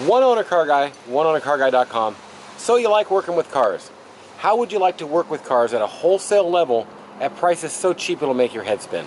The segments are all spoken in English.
One owner car guy, oneownercarguy.com. So you like working with cars. How would you like to work with cars at a wholesale level at prices so cheap it'll make your head spin?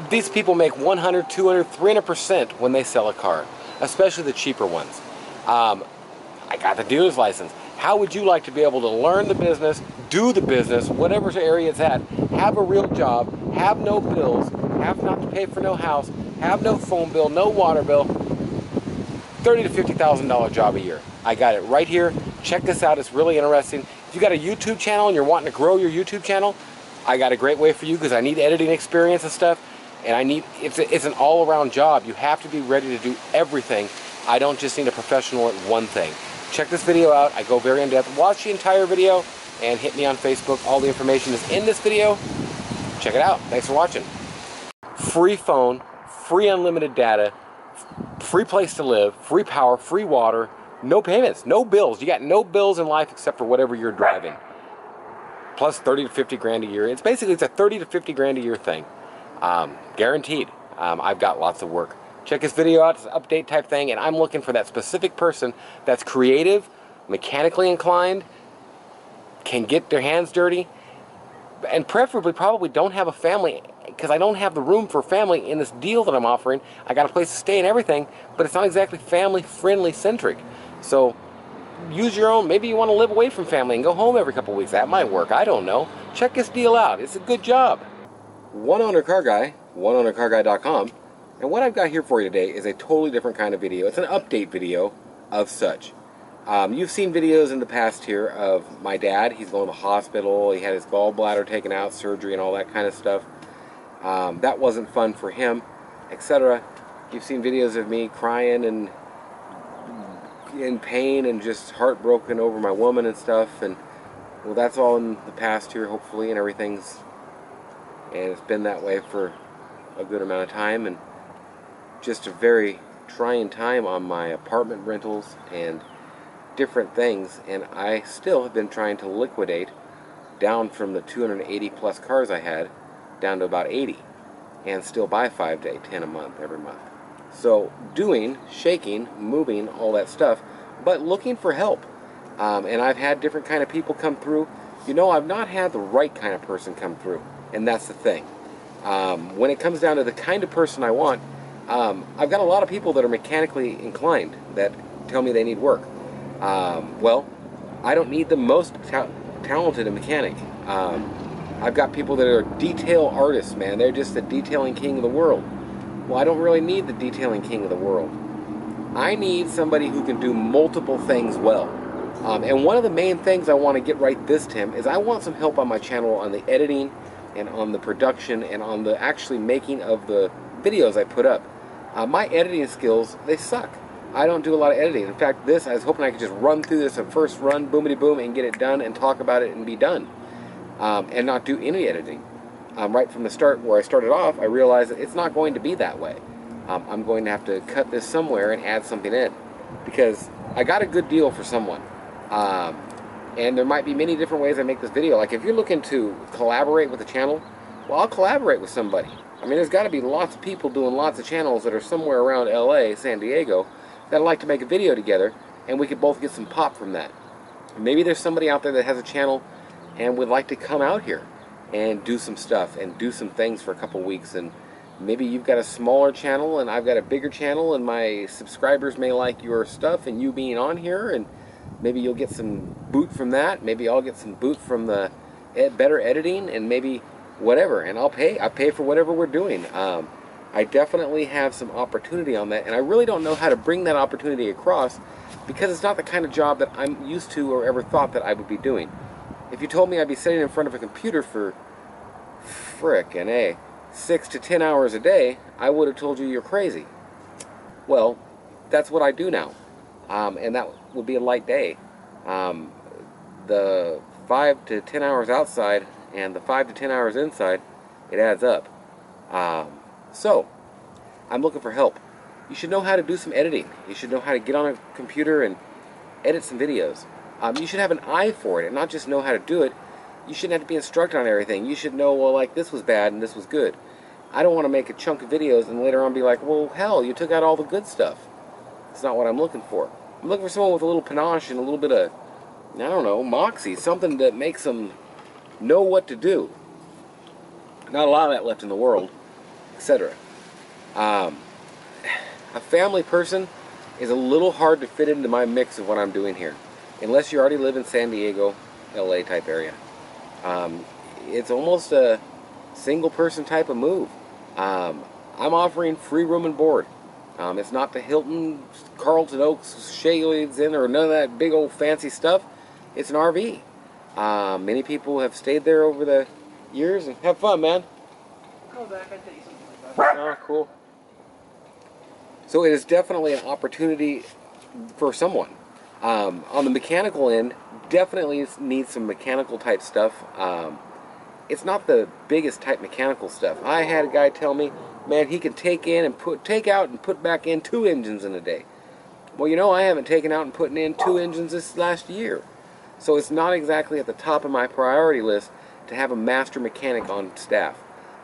These people make 100, 200, 300% when they sell a car, especially the cheaper ones. I got the dealer's license. How would you like to be able to learn the business, do the business, whatever area it's at, have a real job, have no bills, have not to pay for no house, have no phone bill, no water bill, $30,000 to $50,000 job a year. I got it right here. Check this out. It's really interesting. If you got a YouTube channel and you're wanting to grow your YouTube channel, I got a great way for you because I need editing experience and stuff. And it's an all-around job. You have to be ready to do everything. I don't just need a professional at one thing. Check this video out. I go very in-depth. Watch the entire video and hit me on Facebook. All the information is in this video. Check it out. Thanks for watching. Free phone, free unlimited data, free place to live, free power, free water, no payments, no bills. You got no bills in life except for whatever you're driving. Plus 30 to 50 grand a year. It's a 30 to 50 grand a year thing. Guaranteed. I've got lots of work. Check this video out. It's an update type thing, and I'm looking for that specific person that's creative, mechanically inclined, can get their hands dirty, and preferably probably don't have a family, because I don't have the room for family in this deal that I'm offering. I got a place to stay and everything, but it's not exactly family friendly centric. So use your own. Maybe you want to live away from family and go home every couple weeks. That might work. I don't know. Check this deal out. It's a good job. One owner car guy, oneownercarguy.com. And what I've got here for you today is a totally different kind of video. It's an update video of such. You've seen videos in the past here of my dad. He's going to the hospital. He had his gallbladder taken out, surgery and all that kind of stuff. That wasn't fun for him, etc. You've seen videos of me crying and in pain and just heartbroken over my woman and stuff. And well, that's all in the past here, hopefully, and it's been that way for a good amount of time, and just a very trying time on my apartment rentals and different things. And I still have been trying to liquidate down from the 280 plus cars I had down to about 80, and still buy 5 to 10 a month every month. So shaking, moving, all that stuff, but looking for help. And I've had different kind of people come through. You know, I've not had the right kind of person come through, and that's the thing. When it comes down to the kind of person I want, I've got a lot of people that are mechanically inclined that tell me they need work. Well, I don't need the most talented mechanic. I've got people that are detail artists, man. They're just the detailing king of the world. Well, I don't really need the detailing king of the world. I need somebody who can do multiple things well. And one of the main things I want to get right this time is I want some help on my channel on the editing and on the production and on the actually making of the videos I put up. My editing skills, they suck. I don't do a lot of editing. In fact, I was hoping I could just run through this a first run, boomity boom, and get it done and talk about it and be done. And not do any editing. Right from the start, where I started off, I realized that it's not going to be that way. I'm going to have to cut this somewhere and add something in, because I got a good deal for someone. And there might be many different ways I make this video. Like if you're looking to collaborate with a channel, well, I'll collaborate with somebody. I mean, there's got to be lots of people doing lots of channels that are somewhere around LA, San Diego, that'd like to make a video together, and we could both get some pop from that. Maybe there's somebody out there that has a channel and would like to come out here and do some stuff and do some things for a couple weeks. And maybe you've got a smaller channel and I've got a bigger channel, and my subscribers may like your stuff and you being on here, and maybe you'll get some boot from that. Maybe I'll get some boot from the better editing, and maybe whatever, and I'll pay for whatever we're doing. I definitely have some opportunity on that, and I really don't know how to bring that opportunity across, because it's not the kind of job that I'm used to or ever thought that I would be doing. If you told me I'd be sitting in front of a computer for frickin' A, 6 to 10 hours a day, I would have told you you're crazy. Well, that's what I do now, and that would be a light day. The 5 to 10 hours outside and the 5 to 10 hours inside, it adds up. So, I'm looking for help. You should know how to do some editing. You should know how to get on a computer and edit some videos. You should have an eye for it and not just know how to do it. You shouldn't have to be instructed on everything. You should know, well, like, this was bad and this was good. I don't want to make a chunk of videos and later on be like, well, hell, you took out all the good stuff. It's not what I'm looking for. I'm looking for someone with a little panache and a little bit of, I don't know, moxie, something that makes them know what to do. Not a lot of that left in the world, etc. A family person is a little hard to fit into my mix of what I'm doing here, unless you already live in San Diego, LA type area. It's almost a single person type of move. I'm offering free room and board. It's not the Hilton, Carlton Oaks, Shades Inn, or none of that big old fancy stuff. It's an RV. Many people have stayed there over the years and have fun, man. Go back, I tell you something like that. Oh, cool. So it is definitely an opportunity for someone. On the mechanical end, definitely needs some mechanical type stuff. It's not the biggest type mechanical stuff. I had a guy tell me, man, he can take out and put back in 2 engines in a day. Well, you know, I haven't taken out and put in 2 engines this last year. So it's not exactly at the top of my priority list to have a master mechanic on staff.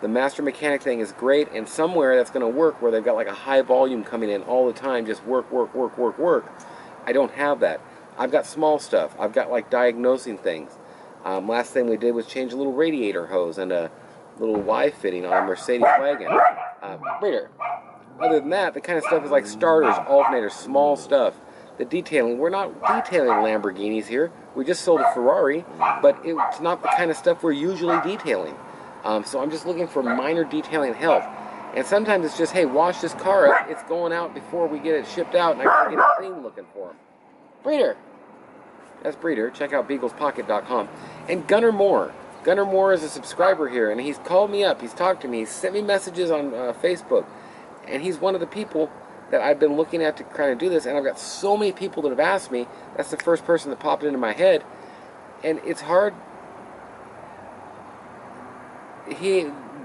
The master mechanic thing is great, and somewhere that's going to work where they've got like a high volume coming in all the time, just work, work, work, work, work. I don't have that. I've got small stuff. I've got like diagnosing things. Last thing we did was change a little radiator hose and a little Y fitting on a Mercedes wagon. Breeder. Other than that, the kind of stuff is like starters, alternators, small stuff. The detailing, we're not detailing Lamborghinis here. We just sold a Ferrari, but it's not the kind of stuff we're usually detailing. So I'm just looking for minor detailing help. And sometimes it's just, hey, wash this car up. It's going out before we get it shipped out, and I gotta get it clean looking for them. Breeder. That's Breeder. Check out BeaglesPocket.com. And Gunnar Moore. Gunnar Moore is a subscriber here, and he's called me up. He's talked to me. He's sent me messages on Facebook. And he's one of the people that I've been looking at to kind of do this. And I've got so many people that have asked me. That's the first person that popped into my head. And it's hard.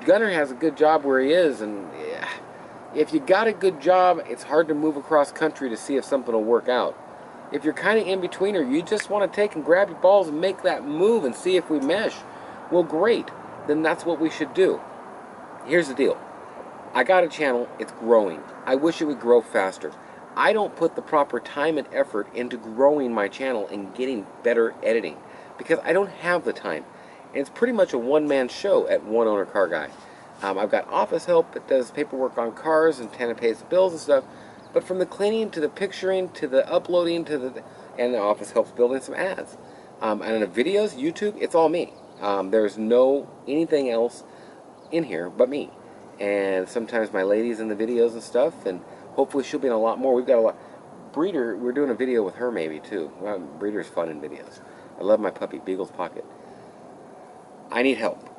Gunnar has a good job where he is. And if you got a good job, it's hard to move across country to see if something will work out. If you're kind of in between, or you just want to take and grab your balls and make that move and see if we mesh, well, great. Then that's what we should do. Here's the deal. I got a channel. It's growing. I wish it would grow faster. I don't put the proper time and effort into growing my channel and getting better editing because I don't have the time. And it's pretty much a one-man show at One Owner Car Guy. I've got office help that does paperwork on cars and kind of pays the bills and stuff. But from the cleaning to the picturing to the uploading to and the office helps building some ads. And the videos, YouTube, it's all me. There's no anything else in here but me. And sometimes my lady's in the videos and stuff, and hopefully she'll be in a lot more. We've got a lot. Breeder, we're doing a video with her maybe too. Well, Breeder's fun in videos. I love my puppy, Beagle's Pocket. I need help.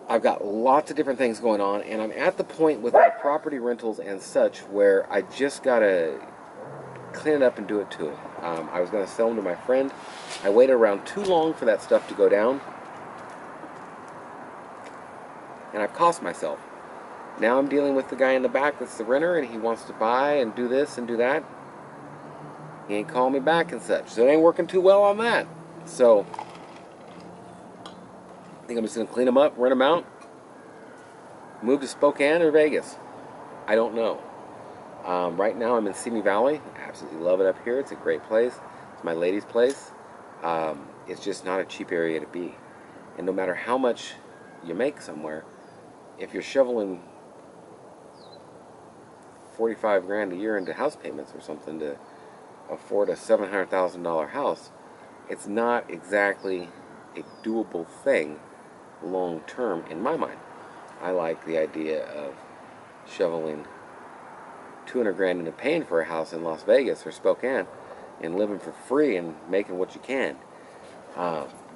I've got lots of different things going on, and I'm at the point with my property rentals and such where I just gotta clean it up and do it to it. I was gonna sell them to my friend. I waited around too long for that stuff to go down, and I've cost myself. Now I'm dealing with the guy in the back that's the renter, and he wants to buy and do this and do that. He ain't calling me back and such, so it ain't working too well on that. So I think I'm just going to clean them up, rent them out, move to Spokane or Vegas. I don't know. Right now I'm in Simi Valley. I absolutely love it up here. It's a great place. It's my lady's place. It's just not a cheap area to be. And no matter how much you make somewhere, if you're shoveling 45 grand a year into house payments or something to afford a $700,000 house, it's not exactly a doable thing long term in my mind. I like the idea of shoveling 200 grand into paying for a house in Las Vegas or Spokane and living for free and making what you can.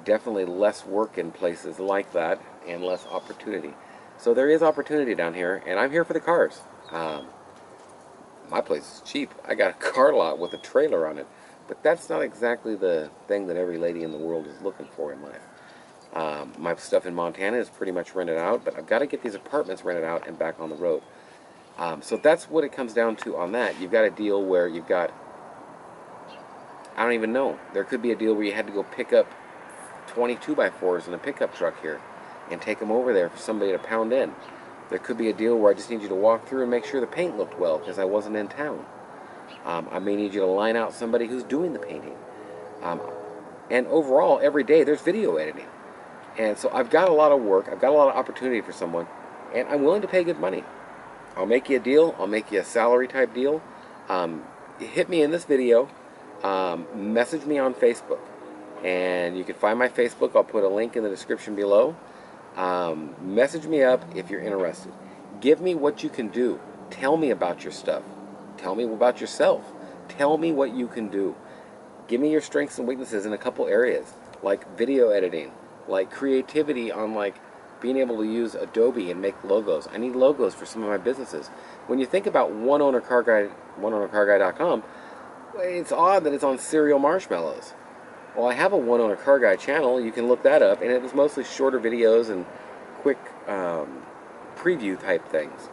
Definitely less work in places like that and less opportunity. So there is opportunity down here, and I'm here for the cars. My place is cheap. I got a car lot with a trailer on it, but that's not exactly the thing that every lady in the world is looking for in life. My stuff in Montana is pretty much rented out, but I've got to get these apartments rented out and back on the road. So that's what it comes down to on that. You've got a deal where you've got, I don't even know, there could be a deal where you had to go pick up 22x4s in a pickup truck here and take them over there for somebody to pound in. There could be a deal where I just need you to walk through and make sure the paint looked well because I wasn't in town. I may need you to line out somebody who's doing the painting. Um, and overall, every day there's video editing. And so I've got a lot of work, I've got a lot of opportunity for someone, and I'm willing to pay good money. I'll make you a deal, I'll make you a salary type deal. Hit me in this video, message me on Facebook. And you can find my Facebook, I'll put a link in the description below. Message me up if you're interested. Give me what you can do. Tell me about your stuff. Tell me about yourself. Tell me what you can do. Give me your strengths and weaknesses in a couple areas, like video editing, like creativity on like being able to use Adobe and make logos. I need logos for some of my businesses. When you think about OneOwnerCarGuy.com, it's odd that it's on Serial Marshmallows. Well, I have a One Owner Car Guy channel. You can look that up, and it is mostly shorter videos and quick preview type things.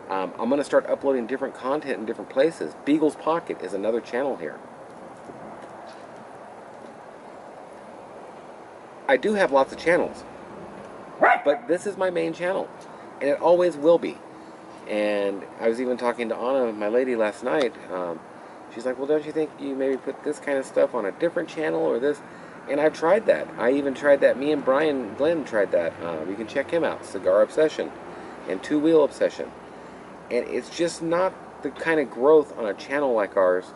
I'm going to start uploading different content in different places. Beagle's Pocket is another channel here. I do have lots of channels, but this is my main channel, and it always will be. And I was even talking to Anna, my lady, last night. She's like, well, don't you think you maybe put this kind of stuff on a different channel or this? And I've tried that. I even tried that. Me and Brian Glenn tried that. You can check him out, Cigar Obsession and Two Wheel Obsession. And it's just not the kind of growth on a channel like ours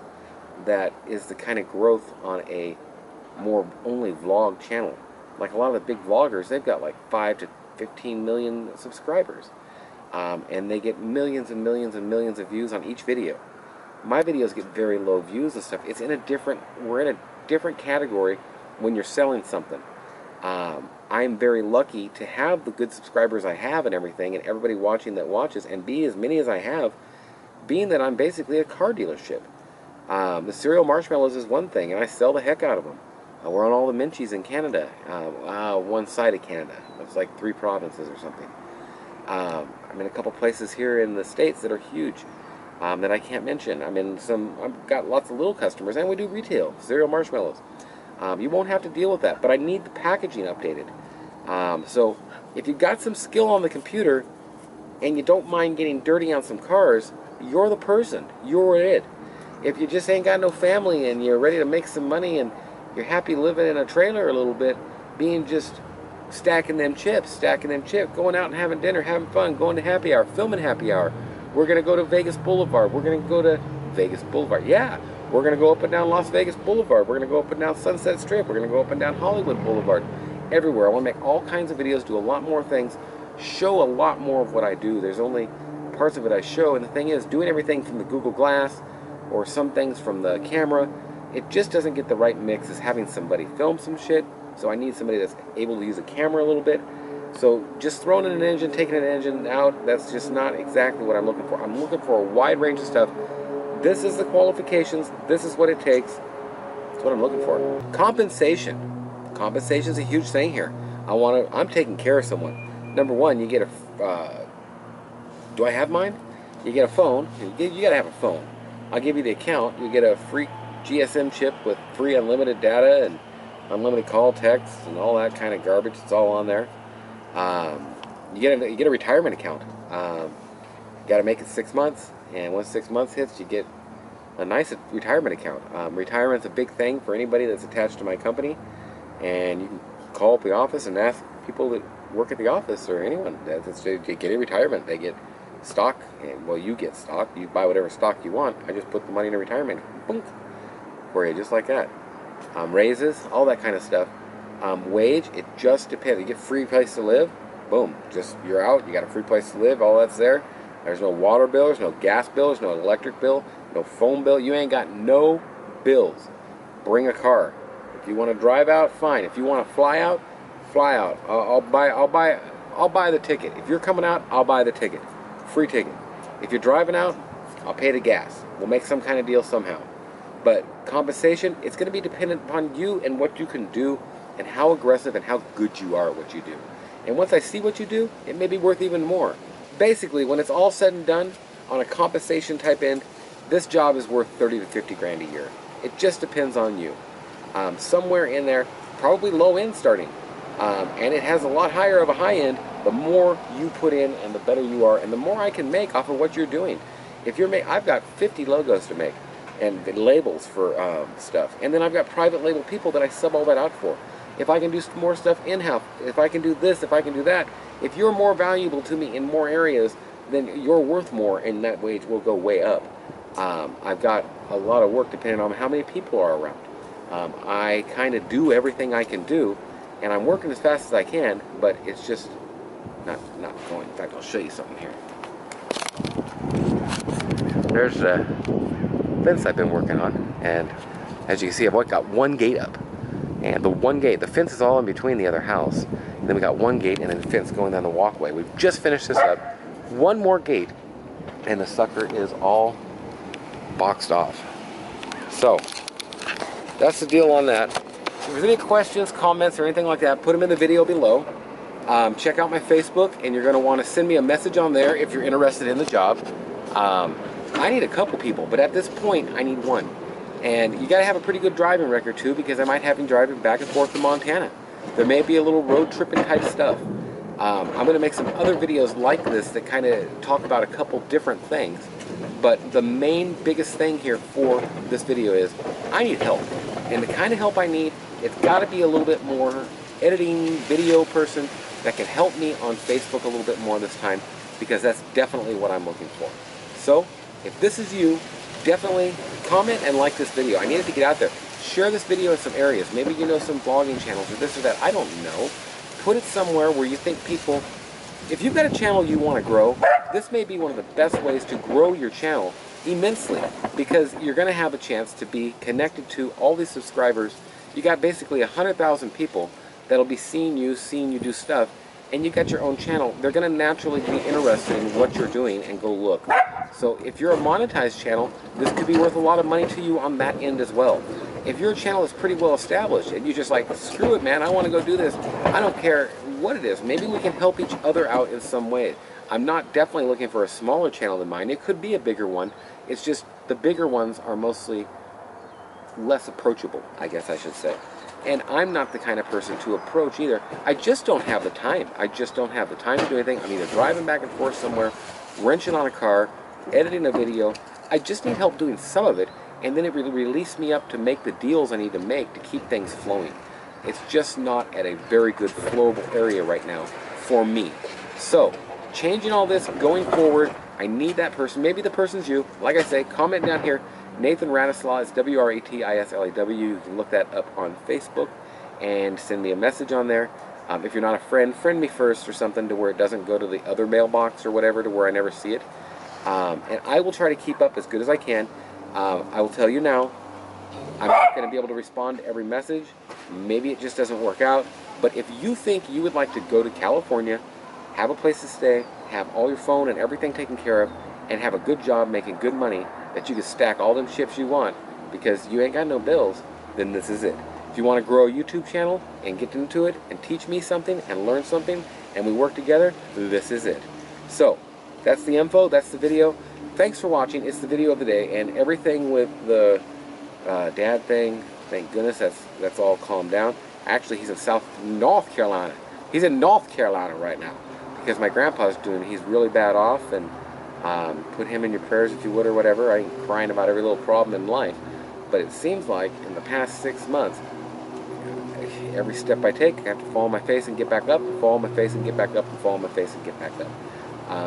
that is the kind of growth on a more only vlog channel. Like a lot of the big vloggers, they've got like 5 to 15 million subscribers. And they get millions and millions and millions of views on each video. My videos get very low views and stuff. It's in a different, we're in a different category when you're selling something. I'm very lucky to have the good subscribers I have and everything, and everybody watching that watches, and be as many as I have, being that I'm basically a car dealership. The Serial Marshmallows is one thing, and I sell the heck out of them. We're on all the Minchies in Canada, one side of Canada. It's like 3 provinces or something. I'm in a couple places here in the States that are huge. That I can't mention. I've got lots of little customers, and we do retail, Serial Marshmallows. You won't have to deal with that, but I need the packaging updated. So if you've got some skill on the computer, and you don't mind getting dirty on some cars, you're the person. You're it. If you just ain't got no family, and you're ready to make some money, and you're happy living in a trailer a little bit, being just stacking them chips, going out and having dinner, having fun, going to happy hour, filming happy hour. We're going to go to Vegas Boulevard. We're going to go to Vegas Boulevard. Yeah. We're going to go up and down Las Vegas Boulevard. We're going to go up and down Sunset Strip. We're going to go up and down Hollywood Boulevard. Everywhere. I want to make all kinds of videos, do a lot more things, show a lot more of what I do. There's only parts of it I show. And the thing is, doing everything from the Google Glass or some things from the camera, it just doesn't get the right mix as having somebody film some shit. So I need somebody that's able to use a camera a little bit. So just throwing in an engine, taking an engine out, that's just not exactly what I'm looking for. I'm looking for a wide range of stuff. This is the qualifications. This is what it takes. That's what I'm looking for. Compensation. Compensation is a huge thing here. I'm taking care of someone. Number one, you get a, do I have mine? You get a phone. You gotta have a phone. I'll give you the account. You get a free GSM chip with free unlimited data and unlimited call, text, and all that kind of garbage. It's all on there. You get a retirement account. You got to make it 6 months, and once 6 months hits, you get a nice retirement account. Retirement's a big thing for anybody that's attached to my company, and you can call up the office and ask people that work at the office or anyone they get a retirement. They get stock, and well, you get stock. You buy whatever stock you want. I just put the money in a retirement, boom, for you, just like that. Raises, all that kind of stuff. Wage, it just depends. You get free place to live, boom, just you're out, you got a free place to live, all that's there. There's no water bill, there's no gas bill, there's no electric bill, no phone bill. You ain't got no bills. Bring a car. If you want to drive out, fine. If you want to fly out, fly out. I'll buy the ticket. If you're coming out, I'll buy the ticket. Free ticket. If you're driving out, I'll pay the gas. We'll make some kind of deal somehow. But compensation, it's going to be dependent upon you and what you can do and how aggressive and how good you are at what you do. And once I see what you do, it may be worth even more. Basically, when it's all said and done, on a compensation type end, this job is worth 30 to 50 grand a year. It just depends on you. Somewhere in there, probably low end starting. And it has a lot higher of a high end, the more you put in and the better you are, and the more I can make off of what you're doing. If you're I've got 50 logos to make. and the labels for stuff. And then I've got private label people that I sub all that out for. If I can do more stuff in-house, if I can do this, if I can do that, if you're more valuable to me in more areas, then you're worth more, and that wage will go way up. I've got a lot of work depending on how many people are around. I kind of do everything I can do, and I'm working as fast as I can, but it's just not going. In fact, I'll show you something here. There's the fence I've been working on, and as you can see, I've got one gate up. And the one gate, the fence is all in between the other house. And then we got one gate and then the fence going down the walkway. We've just finished this up. One more gate, and the sucker is all boxed off. So, that's the deal on that. If there's any questions, comments, or anything like that, put them in the video below. Check out my Facebook, and you're going to want to send me a message on there if you're interested in the job. I need a couple people, but at this point, I need one. And you got to have a pretty good driving record too, because I might have you driving back and forth to Montana. There may be a little road tripping type stuff. I'm going to make some other videos like this that kind of talk about a couple different things. But the main biggest thing here for this video is I need help. And the kind of help I need, it's got to be a little bit more editing video person that can help me on Facebook a little bit more this time, because that's definitely what I'm looking for. So if this is you, definitely comment and like this video. I need it to get out there. Share this video in some areas. Maybe you know some blogging channels or this or that. I don't know. Put it somewhere where you think people, if you've got a channel you want to grow, this may be one of the best ways to grow your channel immensely, because you're going to have a chance to be connected to all these subscribers. You got basically 100,000 people that'll be seeing you do stuff, and you got your own channel. They're going to naturally be interested in what you're doing and go look. So if you're a monetized channel, this could be worth a lot of money to you on that end as well. If your channel is pretty well established and you're just like, screw it, man, I want to go do this, I don't care what it is, maybe we can help each other out in some way. I'm not definitely looking for a smaller channel than mine. It could be a bigger one. It's just the bigger ones are mostly less approachable, I guess I should say. And I'm not the kind of person to approach either. I just don't have the time. I just don't have the time to do anything. I'm either driving back and forth somewhere, wrenching on a car, editing a video. I just need help doing some of it, and then it really releases me up to make the deals I need to make to keep things flowing. It's just not at a very good flowable area right now for me. So, changing all this, going forward, I need that person. Maybe the person's you. Like I say, comment down here. Nathan Ratislaw is WRATISLAW. You can look that up on Facebook and send me a message on there. If you're not a friend, friend me first or something to where it doesn't go to the other mailbox or whatever, to where I never see it. And I will try to keep up as good as I can. I will tell you now, I'm not going to be able to respond to every message. Maybe it just doesn't work out. But if you think you would like to go to California, have a place to stay, have all your phone and everything taken care of, and have a good job making good money, that you can stack all them chips you want because you ain't got no bills, then this is it. If you want to grow a YouTube channel and get into it and teach me something and learn something and we work together, this is it. So, that's the info, that's the video. Thanks for watching. It's the video of the day, and everything with the dad thing, thank goodness that's all calmed down. Actually, he's in North Carolina. He's in North Carolina right now because my grandpa's he's really bad off, and put him in your prayers if you would or whatever. I ain't crying about every little problem in life, but it seems like in the past 6 months, every step I take, I have to fall on my face and get back up, and fall on my face and get back up, and fall on my face and get back up.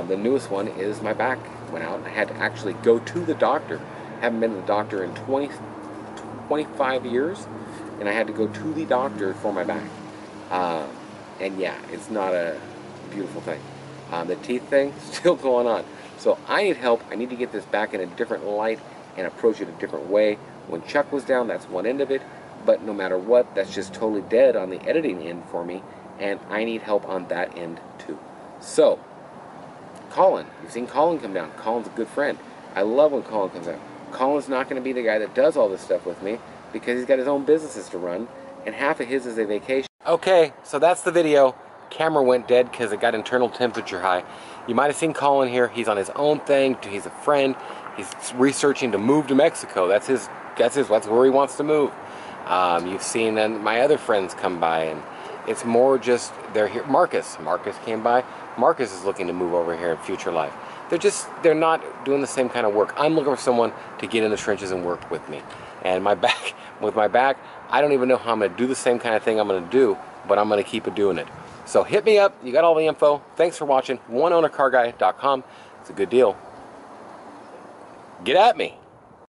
The newest one is my back went out, and I had to actually go to the doctor. I haven't been to the doctor in 25 years, and I had to go to the doctor for my back. And yeah, it's not a beautiful thing. The teeth thing, still going on. So I need help. I need to get this back in a different light and approach it a different way. When Chuck was down, that's one end of it. But no matter what, that's just totally dead on the editing end for me. And I need help on that end too. So, Colin. You've seen Colin come down. Colin's a good friend. I love when Colin comes out. Colin's not going to be the guy that does all this stuff with me because he's got his own businesses to run. And half of his is a vacation. Okay, so that's the video. Camera went dead because it got internal temperature high. You might have seen Colin here. He's on his own thing. He's a friend. He's researching to move to Mexico. That's where he wants to move. You've seen my other friends come by, and it's more just they're here. Marcus came by. Marcus is looking to move over here in future life. they're not doing the same kind of work. I'm looking for someone to get in the trenches and work with me. And with my back, I don't even know how I'm going to do the same kind of thing I'm going to do, but I'm going to keep doing it. So hit me up. You got all the info. Thanks for watching. OneOwnerCarGuy.com. It's a good deal. Get at me.